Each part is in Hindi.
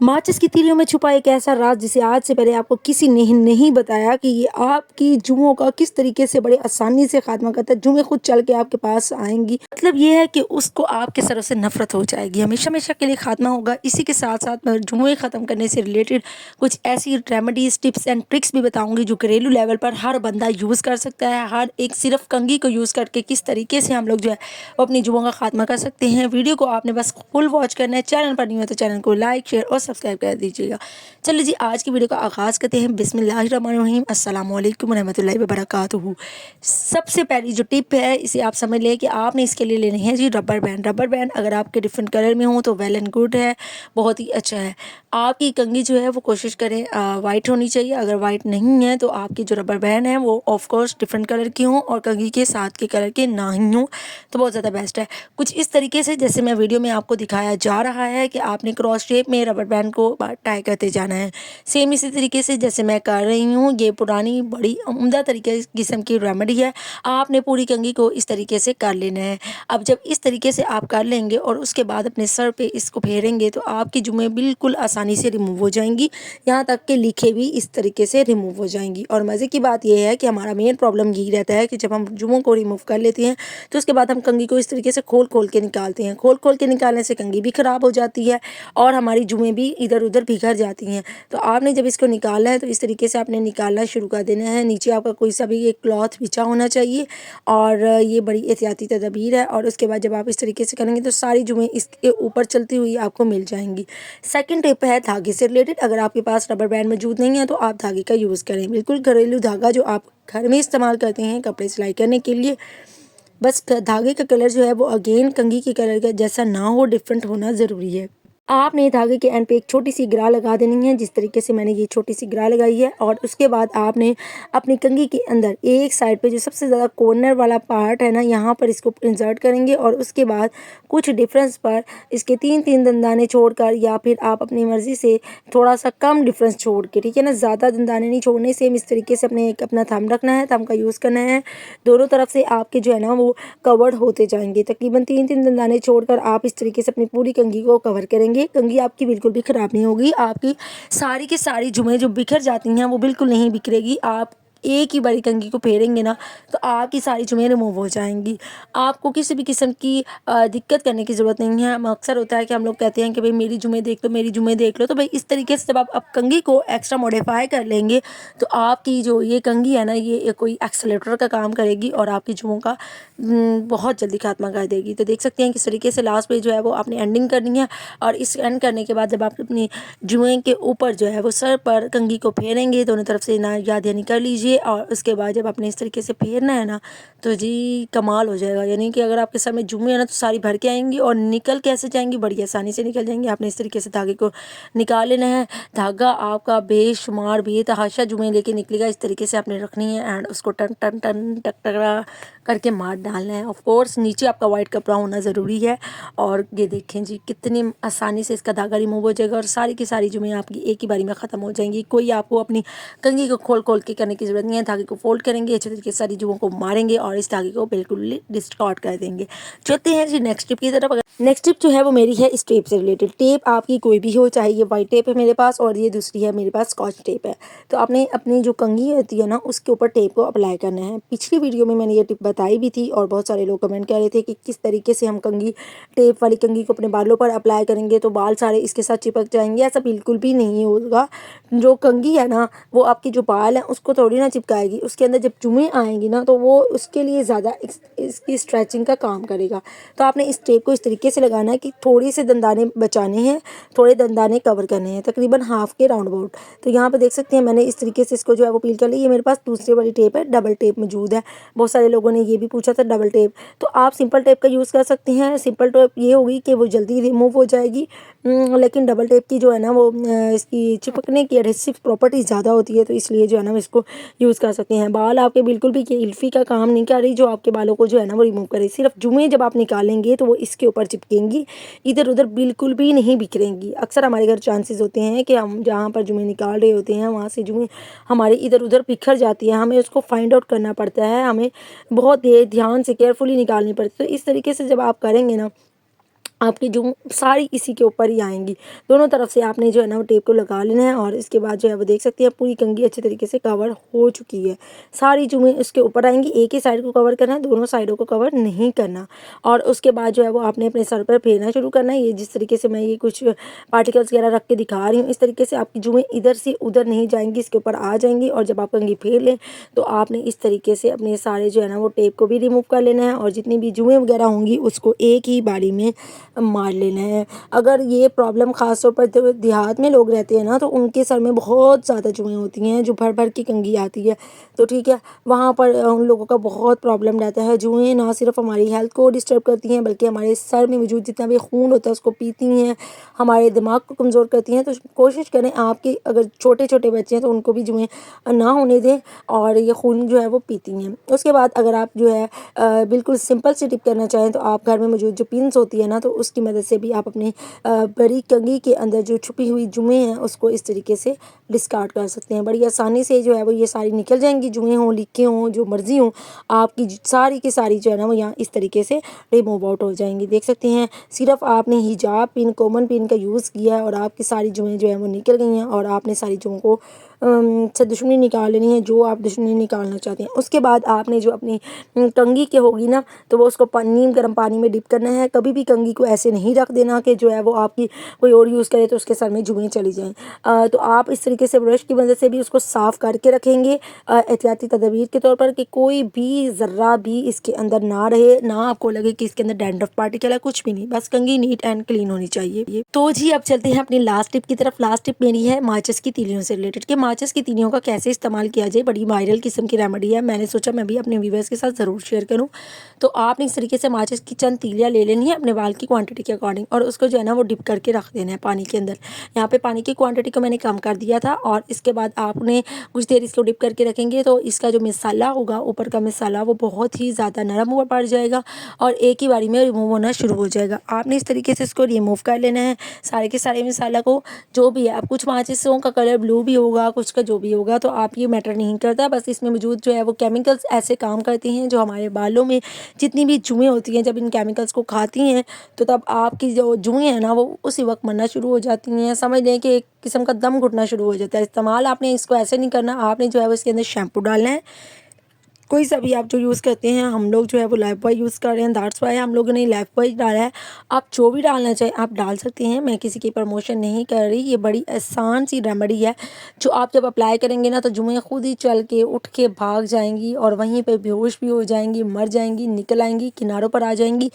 माचिस की तीलियों में छुपा एक ऐसा राज जिसे आज से पहले आपको किसी ने नहीं बताया कि ये आपकी जुओं का किस तरीके से बड़े आसानी से खात्मा करता है। जुएं खुद चल के आपके पास आएंगी, मतलब ये है कि उसको आपके सरों से नफरत हो जाएगी, हमेशा हमेशा के लिए खात्मा होगा। इसी के साथ साथ मैं जुएं ख़त्म करने से रिलेटेड कुछ ऐसी रेमेडीज, टिप्स एंड ट्रिक्स भी बताऊंगी जो घरेलू लेवल पर हर बंदा यूज़ कर सकता है। हर एक सिर्फ कंघी को यूज़ करके किस तरीके से हम लोग जो है वो अपनी जुओं का खात्मा कर सकते हैं। वीडियो को आपने बस फुल वॉच करना है। चैनल पर नहीं हो तो चैनल को लाइक, शेयर और सब्सक्राइब कर दीजिएगा। चलिए जी, आज की वीडियो का आगाज़ करते हैं। बिस्मिल्लाहिर्रहमानिर्रहीम, अस्सलाम वालेकुम रहमतुल्लाहि व बरकातुहू। सबसे पहली जो टिप है इसे आप समझ लें कि आपने इसके लिए लेनी है जी रबर बैंड। रबर बैंड अगर आपके डिफरेंट कलर में हो तो वेल एंड गुड है, बहुत ही अच्छा है। आपकी कंघी जो है वो कोशिश करें वाइट होनी चाहिए। अगर वाइट नहीं है तो आपकी जो रबर बैंड है वो ऑफ कोर्स डिफरेंट कलर की हो और कंघी के साथ के कलर के ना ही हो तो बहुत ज़्यादा बेस्ट है। कुछ इस तरीके से जैसे मैं वीडियो में आपको दिखाया जा रहा है कि आपने क्रॉस शेप में रबर बैंड को टाई करते जाना है। सेम इसी तरीके से जैसे मैं कर रही हूँ, ये पुरानी बड़ी उम्दा तरीके किस्म की रेमेडी है। आपने पूरी कंघी को इस तरीके से कर लेना है। अब जब इस तरीके से आप कर लेंगे और उसके बाद अपने सर पे इसको फेरेंगे तो आपकी जुएं बिल्कुल आसानी से रिमूव हो जाएंगी, यहाँ तक कि लीखें भी इस तरीके से रिमूव हो जाएंगी। और मज़े की बात यह है कि हमारा मेन प्रॉब्लम यही रहता है कि जब हम जुओं को रिमूव कर लेते हैं तो उसके बाद हम कंघी को इस तरीके से खोल खोल के निकालते हैं। खोल खोल के निकालने से कंघी भी ख़राब हो जाती है और हमारी जुएं भी इधर उधर बिखर जाती हैं। तो आपने जब इसको निकाला है तो इस तरीके से आपने निकालना शुरू कर देना है। नीचे आपका कोई सा भी एक क्लॉथ बिछा होना चाहिए और ये बड़ी एहतियाती तदबीर है। और उसके बाद जब आप इस तरीके से करेंगे तो सारी जुएं इसके ऊपर चलती हुई आपको मिल जाएंगी। सेकंड टिप है धागे से रिलेटेड। अगर आपके पास रबर बैंड मौजूद नहीं है तो आप धागे का यूज़ करें, बिल्कुल घरेलू धागा जो आप घर में इस्तेमाल करते हैं कपड़े सिलाई करने के लिए। बस धागे का कलर जो है वो अगेन कंघी के कलर का जैसा ना हो, डिफरेंट होना ज़रूरी है। आपने धागे के एंड पे एक छोटी सी ग्रा लगा देनी है, जिस तरीके से मैंने ये छोटी सी ग्रा लगाई है। और उसके बाद आपने अपनी कंघी के अंदर एक साइड पे जो सबसे ज़्यादा कॉर्नर वाला पार्ट है ना, यहाँ पर इसको इंसर्ट करेंगे और उसके बाद कुछ डिफरेंस पर इसके 3-3 दंदाने छोड़कर, या फिर आप अपनी मर्ज़ी से थोड़ा सा कम डिफरेंस छोड़ के, ठीक है ना, ज़्यादा दंदाने नहीं छोड़ने। सेम इस तरीके से अपने एक अपना थंब रखना है, थंब का यूज़ करना है। दोनों तरफ से आपके जो है ना वो कवर्ड होते जाएंगे। तकरीबन 3-3 दंदाने छोड़कर आप इस तरीके से अपनी पूरी कंघी को कवर करेंगे। कंघी आपकी बिल्कुल भी ख़राब नहीं होगी। आपकी सारी की सारी जुएं जो बिखर जाती हैं वो बिल्कुल नहीं बिखरेगी। आप एक ही बारी कंघी को फेरेंगे ना तो आपकी सारी जुएं रिमूव हो जाएंगी। आपको किसी भी किस्म की दिक्कत करने की ज़रूरत नहीं है। अक्सर होता है कि हम लोग कहते हैं कि भाई मेरी जुएं देख लो, मेरी जुएं देख लो। तो भाई इस तरीके से जब आप कंघी को एक्स्ट्रा मॉडिफाई कर लेंगे तो आपकी जो ये कंघी है ना, ये कोई एक्सेलेटर का काम करेगी और आपकी जुओं का बहुत जल्दी खात्मा कर देगी। तो देख सकते हैं किस तरीके से लास्ट पे जो है वो आपने एंडिंग करनी है। और इस एंड करने के बाद जब आप अपनी जुएं के ऊपर जो है वो सर पर कंघी को फेरेंगे, दोनों तरफ से ना याद यानी कर लीजिए। और उसके बाद जब आपने इस तरीके से फेरना है ना तो जी कमाल हो जाएगा। यानी कि अगर आपके सर में जुएं है ना तो सारी भर के आएंगी और निकल कैसे जाएंगी, बड़ी आसानी से निकल जाएंगी। आपने इस तरीके से धागे को निकाल लेना है। धागा आपका बेशुमार बेतहाशा जुएं लेके निकलेगा। इस तरीके से आपने रखनी है एंड उसको टन टन टन टकटका करके मार डालना है। ऑफ कोर्स नीचे आपका वाइट कपड़ा होना ज़रूरी है। और ये देखें जी कितनी आसानी से इसका धागा रिमूव हो जाएगा और सारी की सारी जुएं आपकी एक ही बारी में ख़त्म हो जाएंगी। कोई आपको अपनी कंघी को खोल खोल के करने की ज़रूरत नहीं है। धागे को फोल्ड करेंगे, अच्छे तरीके से सारी जुओं को मारेंगे और इस धागे को बिल्कुल डिस्कार्ड कर देंगे। चलते हैं जी नेक्स्ट टिप की तरफ। नेक्स्ट टिप जो है वो मेरी है इस टेप से रिलेटेड। टेप आपकी कोई भी हो, चाहे ये वाइट टेप है मेरे पास और ये दूसरी है मेरे पास स्कॉच टेप है। तो आपने अपनी जो कंघी होती है ना उसके ऊपर टेप को अप्लाई करना है। पिछली वीडियो में मैंने ये टिप बताई भी थी और बहुत सारे लोग कमेंट कर रहे थे कि किस तरीके से हम कंघी, टेप वाली कंघी को अपने बालों पर अप्लाई करेंगे तो बाल सारे इसके साथ चिपक जाएंगे। ऐसा बिल्कुल भी नहीं होगा। जो कंघी है ना वो आपकी जो बाल है उसको थोड़ी ना चिपकाएगी, उसके अंदर जब जुएं आएंगी ना तो वो उसके लिए ज़्यादा इसकी स्ट्रेचिंग का काम करेगा। तो आपने इस टेप को इस तरीके से लगाना है कि थोड़ी से दंदाने बचाने हैं, थोड़े दंदाने कवर करने हैं, तकरीबन हाफ के राउंड अबाउट। तो यहाँ पे देख सकते हैं मैंने इस तरीके से इसको जो है वो पील कर लिया। ये मेरे पास दूसरी वाली टेप है, डबल टेप मौजूद है। बहुत सारे लोगों ने ये भी पूछा था डबल टेप, तो आप सिंपल टेप का यूज़ कर सकते हैं। सिंपल टेप ये होगी कि वो जल्दी रिमूव हो जाएगी, लेकिन डबल टेप की जो है ना वो इसकी चिपकने की एडहेसिव प्रॉपर्टी ज़्यादा होती है, तो इसलिए जो है ना इसको यूज़ कर सकते हैं। बाल आपके बिल्कुल भी इल्फी का काम नहीं कर रही जो आपके बालों को जो है ना वो रिमूव करे। सिर्फ जुएं जब आप निकालेंगे तो वो इसके ऊपर चिपकेंगी, इधर उधर बिल्कुल भी नहीं बिखरेंगी। अक्सर हमारे घर चांसेस होते हैं कि हम जहाँ पर जुएं निकाल रहे होते हैं वहाँ से जुएं हमारे इधर उधर बिखर जाती है। हमें उसको फाइंड आउट करना पड़ता है, हमें बहुत ध्यान से केयरफुली निकालनी पड़ती है। तो इस तरीके से जब आप करेंगे ना आपकी जो सारी इसी के ऊपर ही आएंगी। दोनों तरफ से आपने जो है ना वो टेप को लगा लेना है और इसके बाद जो है वो देख सकते हैं पूरी कंघी अच्छे तरीके से कवर हो चुकी है। सारी जुएँ उसके ऊपर आएंगी, एक ही साइड को कवर करना है, दोनों साइडों को कवर नहीं करना। और उसके बाद जो है वो आपने अपने सर पर फेरना शुरू करना है। ये जिस तरीके से मैं ये कुछ पार्टिकल्स वगैरह रख के दिखा रही हूँ, इस तरीके से आपकी जुएँ इधर से उधर नहीं जाएंगी, इसके ऊपर आ जाएंगी। और जब आप कंघी फेर लें तो आपने इस तरीके से अपने सारे जो है ना वो टेप को भी रिमूव कर लेना है और जितनी भी जुएँ वगैरह होंगी उसको एक ही बारी में मार लेना है। अगर ये प्रॉब्लम ख़ास तौर पर जो देहात में लोग रहते हैं ना, तो उनके सर में बहुत ज़्यादा जुएँ होती हैं, जो भर भर की कंघी आती है। तो ठीक है, वहाँ पर उन लोगों का बहुत प्रॉब्लम रहता है। जुएँ ना सिर्फ हमारी हेल्थ को डिस्टर्ब करती हैं, बल्कि हमारे सर में मौजूद जितना भी खून होता है उसको पीती हैं, हमारे दिमाग को कमज़ोर करती हैं। तो कोशिश करें आपके अगर छोटे छोटे बच्चे हैं तो उनको भी जुएँ ना होने दें, और ये खून जो है वो पीती हैं। उसके बाद अगर आप जो है बिल्कुल सिंपल सी टिप करना चाहें तो आप घर में मौजूद जो पिन्स होती है ना, तो उसकी मदद से भी आप अपनी बड़ी कंघी के अंदर जो छुपी हुई जुएँ हैं उसको इस तरीके से डिस्कार्ड कर सकते हैं। बड़ी आसानी से जो है वो ये सारी निकल जाएंगी, जुएँ हों, लीकें हों, जो मर्ज़ी हों, आपकी सारी की सारी जो है ना वो यहाँ इस तरीके से रिमूव आउट हो जाएंगी। देख सकते हैं सिर्फ आपने हिजाब पिन, कॉमन पिन का यूज़ किया है और आपकी सारी जुएँ जो है वो निकल गई हैं और आपने सारी जुएँ को से दुश्मनी निकाल लेनी है, जो आप दुश्मनी निकालना चाहते हैं। उसके बाद आपने जो अपनी कंघी के होगी ना, तो वो उसको नीम गर्म पानी में डिप करना है। कभी भी कंघी को ऐसे नहीं रख देना कि जो है वो आपकी कोई और यूज़ करे तो उसके सर में जुएँ चली जाएँ। तो आप इस तरीके से ब्रश की मदद से भी उसको साफ़ करके रखेंगे एहतियाती तदबीर के तौर पर, कि कोई भी ज़र्रा भी इसके अंदर ना रहे, ना आपको लगे कि इसके अंदर डैंड्रफ पार्टिकल है, कुछ भी नहीं, बस कंघी नीट एंड क्लीन होनी चाहिए। तो जी अब चलते हैं अपनी लास्ट टिप की तरफ। लास्ट टिप मेरी है माचिस की तीलियों से रिलेटेड, कि माचिस की तीलियों का कैसे इस्तेमाल किया जाए। बड़ी वायरल किस्म की रेमेडी है, मैंने सोचा मैं भी अपने व्यूअर्स के साथ ज़रूर शेयर करूं। तो आपने इस तरीके से माचिस की चंद तीलियां ले लेनी है अपने बाल की क्वांटिटी के अकॉर्डिंग, और उसको जो है ना वो डिप करके रख देना है पानी के अंदर। यहाँ पे पानी की क्वांटिटी को मैंने कम कर दिया था, और इसके बाद आपने कुछ देर इसको डिप करके रखेंगे तो इसका जो मिसाला होगा, ऊपर का मिसाला, वो बहुत ही ज़्यादा नरम हुआ पड़ जाएगा और एक ही बारी में रिमूव होना शुरू हो जाएगा। आपने इस तरीके से इसको रिमूव कर लेना है सारे के सारे मिसाला को, जो भी है। अब कुछ माचिसों का कलर ब्लू भी होगा, कुछ का जो भी होगा, तो आप ये मैटर नहीं करता, बस इसमें मौजूद जो है वो केमिकल्स ऐसे काम करती हैं जो हमारे बालों में जितनी भी जुएँ होती हैं, जब इन केमिकल्स को खाती हैं तो तब आपकी जो जुएँ हैं ना वो उसी वक्त मरना शुरू हो जाती हैं। समझ लें कि एक किस्म का दम घुटना शुरू हो जाता है। इस्तेमाल आपने इसको ऐसे नहीं करना, आपने जो है वो इसके अंदर शैम्पू डालना है, कोई सा भी आप जो यूज़ करते हैं। हम लोग जो है वो लाइफ बॉय यूज़ कर रहे हैं, दैट्स वाई हम लोगों ने लाइफ बॉय डाला है। आप जो भी डालना चाहें आप डाल सकते हैं, मैं किसी की प्रमोशन नहीं कर रही। ये बड़ी आसान सी रेमेडी है जो आप जब अप्लाई करेंगे ना तो जुएँ खुद ही चल के उठ के भाग जाएंगी और वहीं पे बेहोश भी हो जाएंगी, मर जाएंगी, निकल आएंगी, किनारों पर आ जाएंगी।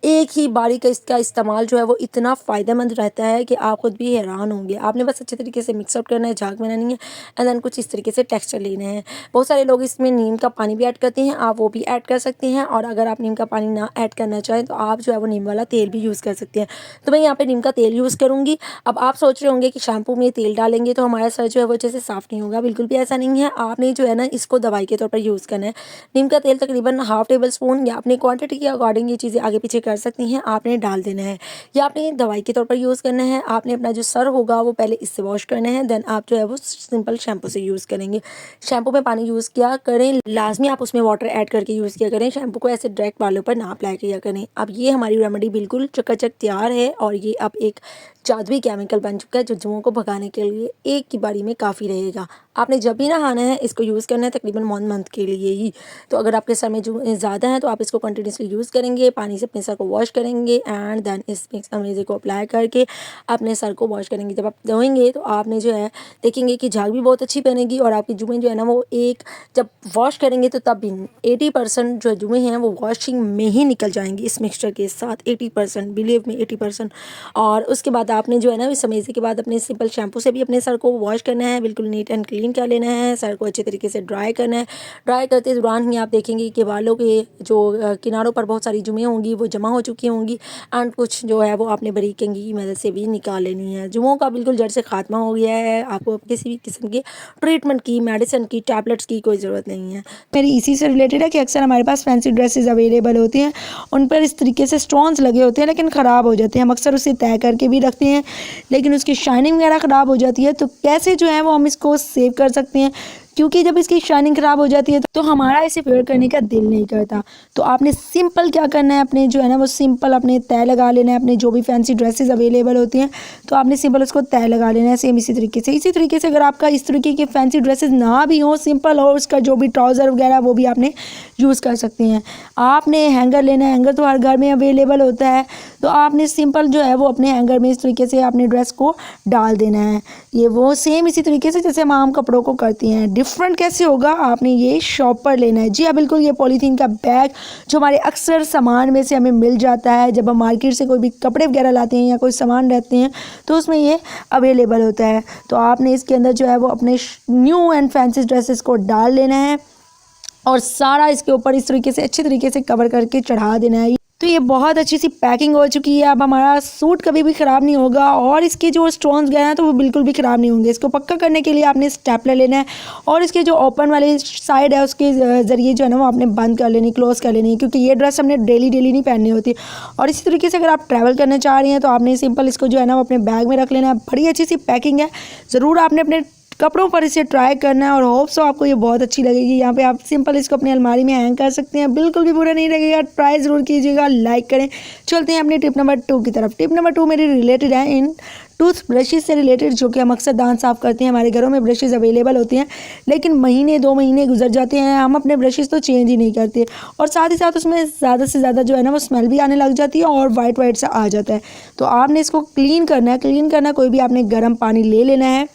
एक ही बारी का इसका इस्तेमाल जो है वो इतना फ़ायदेमंद रहता है कि आप खुद भी हैरान होंगे। आपने बस अच्छे तरीके से मिक्स आउट करना है, झाग बनानी है, एंड देन कुछ इस तरीके से टेक्सचर लेना है। बहुत सारे लोग इसमें नीम का पानी भी ऐड करते हैं, आप वो भी ऐड कर सकते हैं। और अगर आप नीम का पानी ना ऐड करना चाहें तो आप जो है वो नीम वाला तेल भी यूज़ कर सकते हैं। तो मैं यहाँ पे नीम का तेल यूज़ करूँगी। अब आप सोच रहे होंगे कि शैम्पू में तेल डालेंगे तो हमारा सर जो है वो अच्छे से साफ़ नहीं होगा। बिल्कुल भी ऐसा नहीं है। आपने जो है ना इसको दवाई के तौर पर यूज़ करना है। नीम का तेल तकरीबन हाफ़ टेबल स्पून, या अपनी क्वांटिटी के अकॉर्डिंग ये चीज़ें आगे पीछे कर सकती हैं, आपने डाल देना है। या आपने दवाई के तौर पर यूज़ करना है। आपने अपना जो सर होगा वो पहले इससे वॉश करना है, देन आप जो है वो सिंपल शैम्पू से यूज़ करेंगे। शैम्पू में पानी यूज़ किया करें, लाजमी आप उसमें वाटर ऐड करके यूज़ किया करें। शैम्पू को ऐसे डायरेक्ट बालों पर ना अप्लाई किया करें। अब ये हमारी रेमेडी बिल्कुल चकाचक तैयार है, और ये अब एक जादुई केमिकल बन चुका है जो जुओं को भगाने के लिए एक की बारी में काफ़ी रहेगा। आपने जब भी नहाना है इसको यूज़ करना है, तकरीबन 1 मंथ के लिए ही। तो अगर आपके सर में जुएँ ज़्यादा हैं तो आप इसको कंटिन्यूसली यूज़ करेंगे, पानी से अपने सर को वॉश करेंगे, एंड देन इस मिक्स अमेज़े को अप्लाई करके अपने सर को वॉश करेंगे। जब आप धोएंगे तो आपने जो है देखेंगे कि झाग भी बहुत अच्छी बनेगी, और आपकी जुएँ जो है ना वो एक जब वॉश करेंगे तो तब भी 80% जो जुएँ हैं वो वॉशिंग में ही निकल जाएंगी इस मिक्सचर के साथ। 80%, बिलीव में 80%। और उसके बाद आपने जो है ना इस अमेज़े के बाद अपने सिंपल शैम्पू से भी अपने सर को वॉश करना है, बिल्कुल नीट एंड क्लीन कर लेना है। सर को अच्छे तरीके से ड्राई करना है। ड्राई करते दौरान ही आप देखेंगे कि बालों के जो किनारों पर बहुत सारी जुएँ होंगी वो जमा हो चुकी होंगी, एंड कुछ जो है वो आपने बारीक कंघी की मदद से भी निकाल लेनी है। जुओं का बिल्कुल जड़ से खात्मा हो गया है। आपको किसी भी किस्म के ट्रीटमेंट की, मेडिसिन की, टैबलेट्स की कोई ज़रूरत नहीं है। मेरी इसी से रिलेटेड है कि अक्सर हमारे पास फैंसी ड्रेसेस अवेलेबल होती हैं, उन पर इस तरीके से स्टोन्स लगे होते हैं लेकिन ख़राब हो जाते हैं। हम अक्सर उसे तय करके भी रखते हैं लेकिन उसकी शाइनिंग वगैरह ख़राब हो जाती है। तो कैसे जो है वो हम इसको सेव कर सकते हैं, क्योंकि जब इसकी शाइनिंग ख़राब हो जाती है तो हमारा इसे वेयर करने का दिल नहीं करता। तो आपने सिंपल क्या करना है, अपने जो है ना वो सिंपल अपने तय लगा लेना है। अपने जो भी फैंसी ड्रेसेस अवेलेबल होती हैं तो आपने सिंपल उसको तय लगा लेना है। सेम इसी तरीके से अगर आपका इस तरीके के फैंसी ड्रेसेस ना भी हो, सिंपल हो, उसका जो भी ट्राउज़र वगैरह वो भी आपने यूज़ कर सकती हैं। आपने हैंगर लेना है, हैंगर तो हर घर में अवेलेबल होता है। तो आपने सिंपल जो है वो अपने हैंगर में इस तरीके से अपने ड्रेस को डाल देना है। ये वो सेम इसी तरीके से जैसे हम आम कपड़ों को करती हैं। डिफरेंट कैसे होगा, आपने ये शॉप पर लेना है। जी हाँ बिल्कुल, ये पॉलीथीन का बैग जो हमारे अक्सर सामान में से हमें मिल जाता है जब हम मार्केट से कोई भी कपड़े वगैरह लाते हैं या कोई सामान रहते हैं तो उसमें ये अवेलेबल होता है। तो आपने इसके अंदर जो है वो अपने न्यू एंड फैंसी ड्रेसेस को डाल लेना है और सारा इसके ऊपर इस तरीके से अच्छे तरीके से कवर करके चढ़ा देना है। तो ये बहुत अच्छी सी पैकिंग हो चुकी है। अब हमारा सूट कभी भी ख़राब नहीं होगा और इसके जो स्टोन्स गए हैं तो वो बिल्कुल भी ख़राब नहीं होंगे। इसको पक्का करने के लिए आपने स्टेपलर लेना है और इसके जो ओपन वाली साइड है उसके ज़रिए जो है ना वो आपने बंद कर लेनी, क्लोज़ कर लेनी, क्योंकि ये ड्रेस हमने डेली नहीं पहननी होती। और इसी तरीके से अगर आप ट्रैवल करना चाह रही हैं तो आपने सिंपल इसको जो है ना वो अपने बैग में रख लेना है। बड़ी अच्छी सी पैकिंग है, ज़रूर आपने अपने कपड़ों पर इसे ट्राई करना है और होप सो आपको ये बहुत अच्छी लगेगी। यहाँ पे आप सिंपल इसको अपनी अलमारी में हैंग कर सकते हैं, बिल्कुल भी बुरा नहीं लगेगा। ट्राई ज़रूर कीजिएगा, लाइक करें। चलते हैं अपनी टिप नंबर 2 की तरफ। टिप नंबर 2 मेरी रिलेटेड है इन टूथ ब्रशेज़ से रिलेटेड, जो कि हम अक्सर दांत साफ़ करते हैं। हमारे घरों में ब्रशेज़ अवेलेबल होती हैं लेकिन महीने 2 महीने गुजर जाते हैं, हम अपने ब्रशेज़ तो चेंज ही नहीं करते और साथ ही साथ उसमें ज़्यादा से ज़्यादा जो है ना वो स्मेल भी आने लग जाती है और वाइट सा आ जाता है। तो आपने इसको क्लीन करना कोई भी आपने गर्म पानी ले लेना है।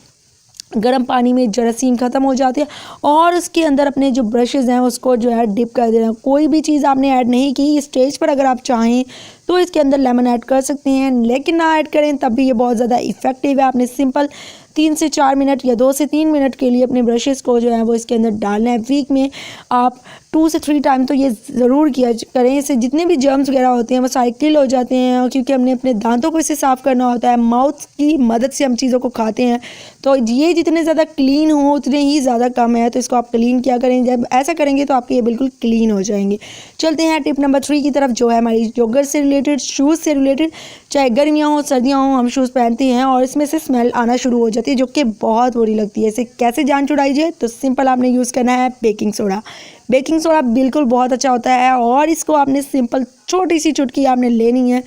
गर्म पानी में जरासीम ख़त्म हो जाती है और उसके अंदर अपने जो ब्रशेज़ हैं उसको जो है डिप कर देना। कोई भी चीज़ आपने ऐड नहीं की। इस स्टेज पर अगर आप चाहें तो इसके अंदर लेमन ऐड कर सकते हैं, लेकिन ना ऐड करें तब भी ये बहुत ज़्यादा इफ़ेक्टिव है। आपने सिंपल 3 से 4 मिनट या 2 से 3 मिनट के लिए अपने ब्रशेज़ को जो है वो इसके अंदर डालना है। वीक में आप 2 से 3 टाइम तो ये ज़रूर किया करें। इससे जितने भी जर्म्स वगैरह होते हैं वो सारे किल हो जाते हैं और क्योंकि हमने अपने दांतों को इससे साफ़ करना होता है। माउथ की मदद से हम चीज़ों को खाते हैं तो ये जितने ज़्यादा क्लीन हो उतने ही ज़्यादा कम है। तो इसको आप क्लीन किया करें, जब ऐसा करेंगे तो आपके ये बिल्कुल क्लीन हो जाएंगे। चलते हैं टिप नंबर 3 की तरफ, जो है हमारी जॉगर से रिलेटेड, शूज़ से रिलेटेड। चाहे गर्मियाँ हो सर्दियाँ हो, हम शूज़ पहनते हैं और इसमें से स्मेल आना शुरू हो जाती है जो कि बहुत बुरी लगती है। इसे कैसे जान छुड़ाई जाए, तो सिंपल आपने यूज़ करना है बेकिंग सोडा। बेकिंग सोडा बिल्कुल बहुत अच्छा होता है और इसको आपने सिंपल छोटी सी चुटकी आपने लेनी है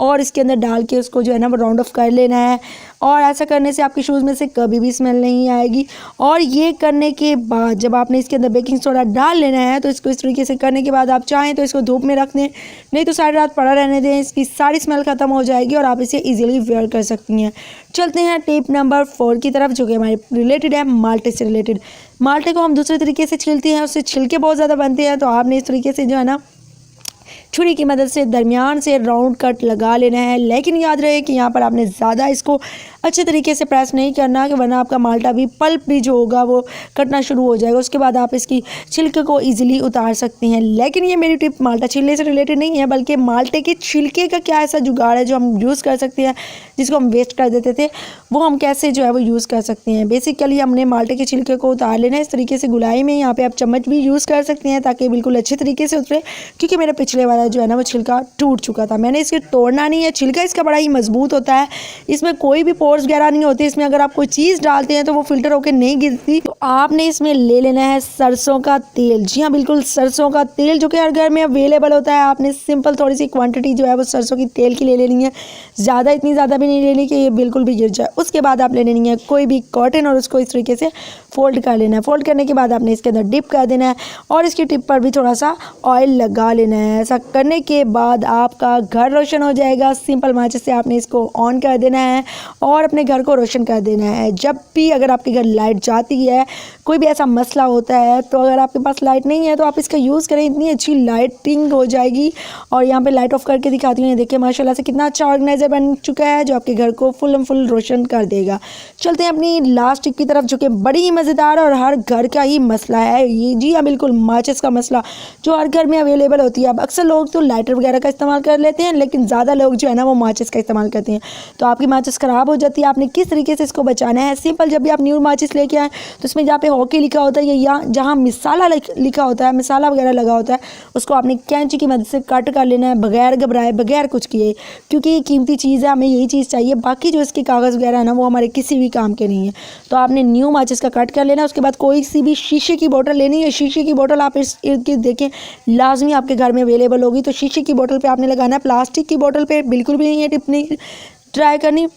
और इसके अंदर डाल के उसको जो है ना वो राउंड ऑफ कर लेना है। और ऐसा करने से आपके शूज़ में से कभी भी स्मेल नहीं आएगी। और ये करने के बाद जब आपने इसके अंदर बेकिंग सोडा डाल लेना है तो इसको इस तरीके से करने के बाद आप चाहें तो इसको धूप में रख दें, नहीं तो सारी रात पड़ा रहने दें। इसकी सारी स्मेल ख़त्म हो जाएगी और आप इसे ईजिली वेयर कर सकती हैं। चलते हैं टिप नंबर 4 की तरफ, जो कि हमारे रिलेटेड है माल्टे से रिलेटेड। माल्टे को हम दूसरे तरीके से छीलते हैं, उससे छिलके बहुत ज़्यादा बनते हैं। तो आपने इस तरीके से जो है ना छुरी की मदद से दरमियान से राउंड कट लगा लेना है, लेकिन याद रहे कि यहाँ पर आपने ज़्यादा इसको अच्छे तरीके से प्रेस नहीं करना कि वरना आपका माल्टा भी पल्प भी जो होगा वो कटना शुरू हो जाएगा। उसके बाद आप इसकी छिलके को इजीली उतार सकती हैं। लेकिन ये मेरी टिप माल्टा छीलने से रिलेटेड नहीं है, बल्कि माल्टे के छिलके का क्या ऐसा जुगाड़ है जो हम यूज़ कर सकते हैं, जिसको हम वेस्ट कर देते थे, वो हम कैसे जो है वो यूज़ कर सकते हैं। बेसिकली हमने माल्टे के छिलके को उतार लेना है इस तरीके से गुलाई में। यहाँ पर आप चम्मच भी यूज़ कर सकते हैं ताकि बिल्कुल अच्छे तरीके से उतरे, क्योंकि मेरा पिछले वाला जो है ना वो छिलका टूट चुका था। मैंने इसके तोड़ना नहीं है, छिलका इसका बड़ा ही मजबूत होता है, इसमें कोई भी पोर्स वगैरह नहीं होते। इसमें अगर आप कोई चीज़ डालते हैं तो वो फिल्टर होकर नहीं गिरती। तो आपने इसमें ले लेना है सरसों का तेल। जी हाँ बिल्कुल, सरसों का तेल जो कि हर घर में अवेलेबल होता है। आपने सिंपल थोड़ी सी क्वांटिटी जो है वो सरसों की तेल की ले लेनी है, ज़्यादा इतनी ज़्यादा भी नहीं लेनी कि ये बिल्कुल भी गिर जाए। उसके बाद आप ले लेनी है कोई भी कॉटन और उसको इस तरीके से फोल्ड कर लेना है। फोल्ड करने के बाद आपने इसके अंदर डिप कर देना है और इसकी टिप पर भी थोड़ा सा ऑयल लगा लेना है। ऐसा करने के बाद आपका घर रोशन हो जाएगा। सिंपल माचिस से आपने इसको ऑन कर देना है और अपने घर को रोशन कर देना है। जब भी अगर आपके घर लाइट जाती है, कोई भी ऐसा मसला होता है, तो अगर आपके पास लाइट नहीं है तो आप इसका यूज़ करें, इतनी अच्छी लाइटिंग हो जाएगी। और यहाँ पे लाइट ऑफ करके दिखाती हूँ, देखिए माशाल्लाह से कितना अच्छा ऑर्गेनाइजर बन चुका है जो आपके घर को फुल एंड फुल रोशन कर देगा। चलते हैं अपनी लास्ट टिप की तरफ, जो कि बड़ी ही मज़ेदार और हर घर का ही मसला है ये। जी हाँ बिल्कुल, माचिस का मसला जो हर घर में अवेलेबल होती है। अब अक्सर लोग तो लाइटर वगैरह का इस्तेमाल कर लेते हैं, लेकिन ज़्यादा लोग जो है ना वो माचिस का इस्तेमाल करते हैं। तो आपकी माचिस ख़राब हो जाती है। आपने किस तरीके से इसको बचाना है, सिंपल जब भी आप न्यू माचिस लेके आएँ तो इसमें जहाँ पे हॉकी लिखा होता है या जहाँ मिसाला लिखा होता है, मिसाला वगैरह लगा होता है, उसको आपने कैंची की मदद से कट कर लेना है बगैर घबराए, बगैर कुछ किए, क्योंकि ये कीमती चीज़ है, हमें यही चीज़ चाहिए। बाकी जो इसके कागज़ वगैरह है ना, वो हमारे किसी भी काम के नहीं है। तो आपने न्यू माचिस का कट कर लेना है। उसके बाद कोई सी भी शीशे की बोतल लेनी है। शीशे की बोतल आप इस इर्द गिर्द देखें, लाजमी आपके घर में अवेलेबल होगी। तो शीशे की बोतल पे आपने लगाना है, प्लास्टिक की बोतल पे बिल्कुल भी नहीं है टिप नहीं ट्राई करनी।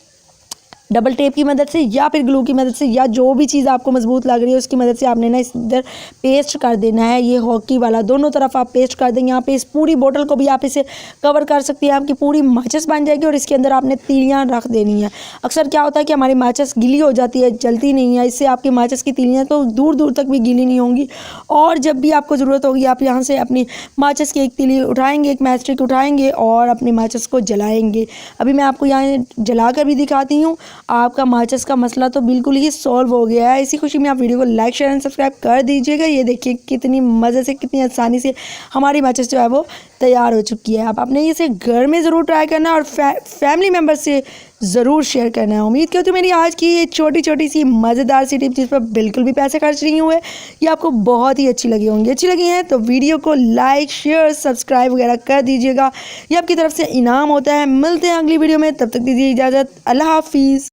डबल टेप की मदद से या फिर ग्लू की मदद से या जो भी चीज़ आपको मजबूत लग रही है उसकी मदद से आपने ना इधर पेस्ट कर देना है। ये हॉकी वाला दोनों तरफ आप पेस्ट कर देंगे। यहाँ पे इस पूरी बोतल को भी आप इसे कवर कर सकती हैं, आपकी पूरी माचिस बन जाएगी। और इसके अंदर आपने तीलियाँ रख देनी है। अक्सर क्या होता है कि हमारी माचिस गीली हो जाती है, जलती नहीं है। इससे आपकी माचिस की तीलियाँ तो दूर दूर तक भी गीली नहीं होंगी। और जब भी आपको ज़रूरत होगी आप यहाँ से अपनी माचिस की एक तीली उठाएँगे, एक मैच स्टिक उठाएँगे और अपनी माचिस को जलाएँगे। अभी मैं आपको यहाँ जला कर भी दिखाती हूँ। आपका माचिस का मसला तो बिल्कुल ही सॉल्व हो गया है। इसी खुशी में आप वीडियो को लाइक शेयर एंड सब्सक्राइब कर दीजिएगा। ये देखिए कितनी मज़े से, कितनी आसानी से हमारी माचिस जो है वो तैयार हो चुकी है। अब आपने इसे घर में ज़रूर ट्राई करना है और फैमिली मेम्बर से ज़रूर शेयर करना है। उम्मीद करती हूँ मेरी आज की ये छोटी छोटी सी मज़ेदार सी टिप, जिस पर बिल्कुल भी पैसे खर्च नहीं हुए, ये आपको बहुत ही अच्छी लगी होंगी। अच्छी लगी हैं तो वीडियो को लाइक शेयर सब्सक्राइब वगैरह कर दीजिएगा। ये आपकी तरफ से इनाम होता है। मिलते हैं अगली वीडियो में, तब तक दीजिए इजाज़त। अल्लाह हाफिज़।